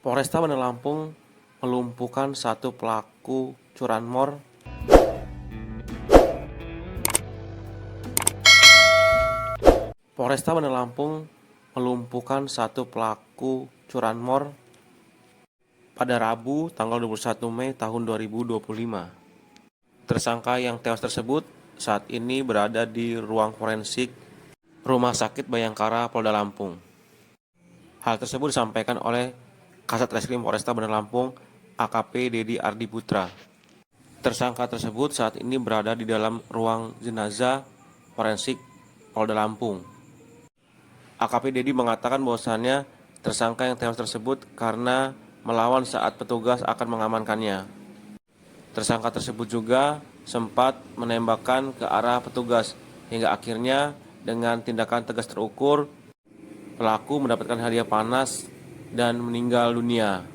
Polresta Bandar Lampung melumpuhkan satu pelaku curanmor. Polresta Bandar Lampung melumpuhkan satu pelaku curanmor pada Rabu tanggal 21 Mei tahun 2025. Tersangka yang tewas tersebut saat ini berada di ruang forensik Rumah Sakit Bayangkara Polda Lampung. Hal tersebut disampaikan oleh Kasat Reskrim Polresta Bandar Lampung AKP Dedi Ardi Putra. Tersangka tersebut saat ini berada di dalam ruang jenazah forensik Polda Lampung. AKP Dedi mengatakan bahwasannya tersangka yang tewas tersebut karena melawan saat petugas akan mengamankannya. Tersangka tersebut juga sempat menembakkan ke arah petugas hingga akhirnya dengan tindakan tegas terukur pelaku mendapatkan hadiah panas dan meninggal dunia.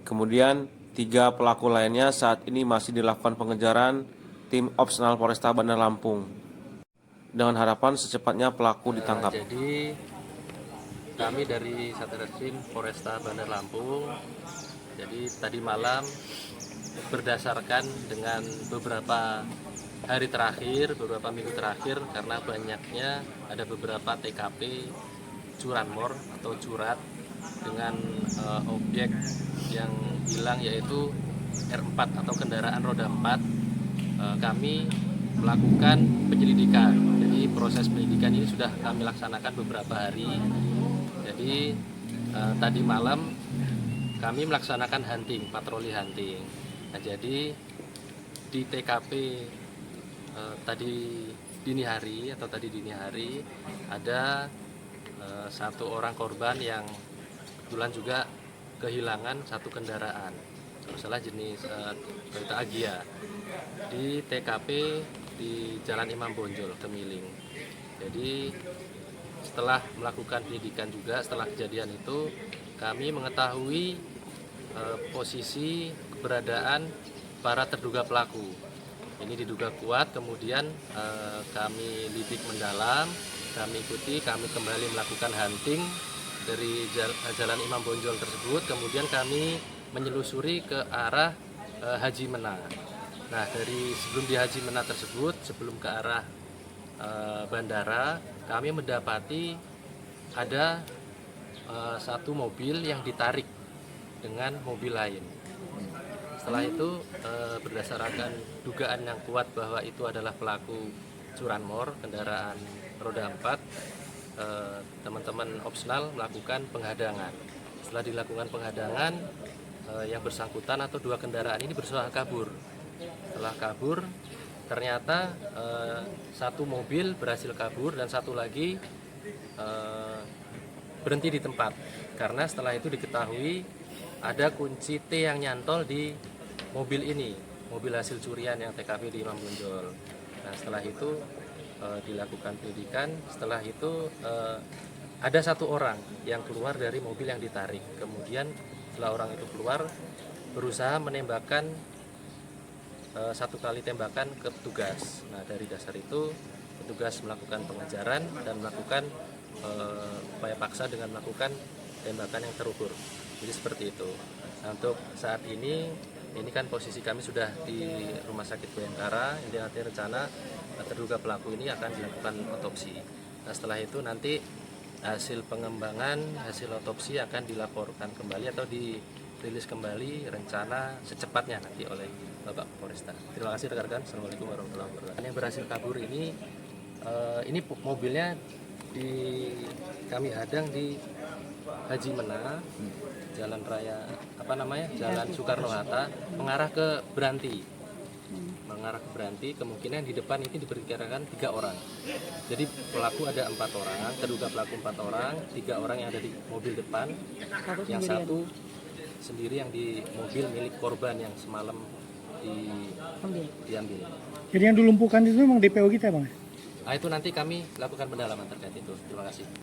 Kemudian 3 pelaku lainnya saat ini masih dilakukan pengejaran tim opsional Polresta Bandar Lampung dengan harapan secepatnya pelaku ditangkap. Jadi kami dari Satreskrim Polresta Bandar Lampung, jadi tadi malam berdasarkan dengan beberapa hari terakhir, beberapa minggu terakhir, karena banyaknya ada beberapa TKP curanmor atau curat dengan objek yang hilang, yaitu R4 atau kendaraan roda 4. Kami melakukan penyelidikan. Jadi proses penyelidikan ini sudah kami laksanakan beberapa hari. Jadi tadi malam kami melaksanakan hunting, patroli hunting. Nah, jadi di TKP tadi dini hari ada satu orang korban yang kebetulan juga kehilangan satu kendaraan, kalau salah jenis Toyota Agya, di TKP di Jalan Imam Bonjol, Kemiling. Jadi setelah melakukan penyidikan juga, setelah kejadian itu kami mengetahui posisi keberadaan para terduga pelaku. Ini diduga kuat, kemudian kami lidik mendalam, kami ikuti, kami kembali melakukan hunting dari Jalan Imam Bonjol tersebut, kemudian kami menyelusuri ke arah Haji Mena. Nah, dari sebelum di Haji Mena tersebut, sebelum ke arah bandara, kami mendapati ada satu mobil yang ditarik dengan mobil lain. Setelah itu berdasarkan dugaan yang kuat bahwa itu adalah pelaku curanmor kendaraan roda 4, teman-teman opsional melakukan penghadangan. Setelah dilakukan penghadangan, yang bersangkutan atau 2 kendaraan ini berusaha kabur. Setelah kabur, ternyata satu mobil berhasil kabur dan satu lagi berhenti di tempat, karena setelah itu diketahui ada kunci T yang nyantol di mobil ini, mobil hasil curian yang TKP di Imam Bonjol. Nah, setelah itu dilakukan penyidikan. Setelah itu ada satu orang yang keluar dari mobil yang ditarik. Kemudian setelah orang itu keluar, berusaha menembakkan 1 kali tembakan ke petugas. Nah, dari dasar itu petugas melakukan pengejaran dan melakukan upaya paksa dengan melakukan tembakan yang terukur. Jadi seperti itu. Nah, untuk saat ini kan posisi kami sudah di Rumah Sakit Bayangkara. Ini nanti rencana terduga pelaku ini akan dilakukan otopsi. Nah, setelah itu nanti hasil pengembangan, hasil otopsi akan dilaporkan kembali atau dirilis kembali, rencana secepatnya nanti oleh Bapak Polresta. Terima kasih rekan-rekan. Assalamualaikum warahmatullahi wabarakatuh. Yang berhasil kabur ini mobilnya kami hadang di Haji Mena, Jalan Raya Jalan Soekarno-Hatta, mengarah ke Beranti. Kemungkinan di depan ini diperkirakan 3 orang. Jadi pelaku ada 4 orang, terduga pelaku 4 orang, 3 orang yang ada di mobil depan, yang satu sendiri yang di mobil milik korban yang semalam diambil. Jadi yang dilumpuhkan itu memang DPO kita, Bang? Nah, itu nanti kami lakukan pendalaman terkait itu. Terima kasih.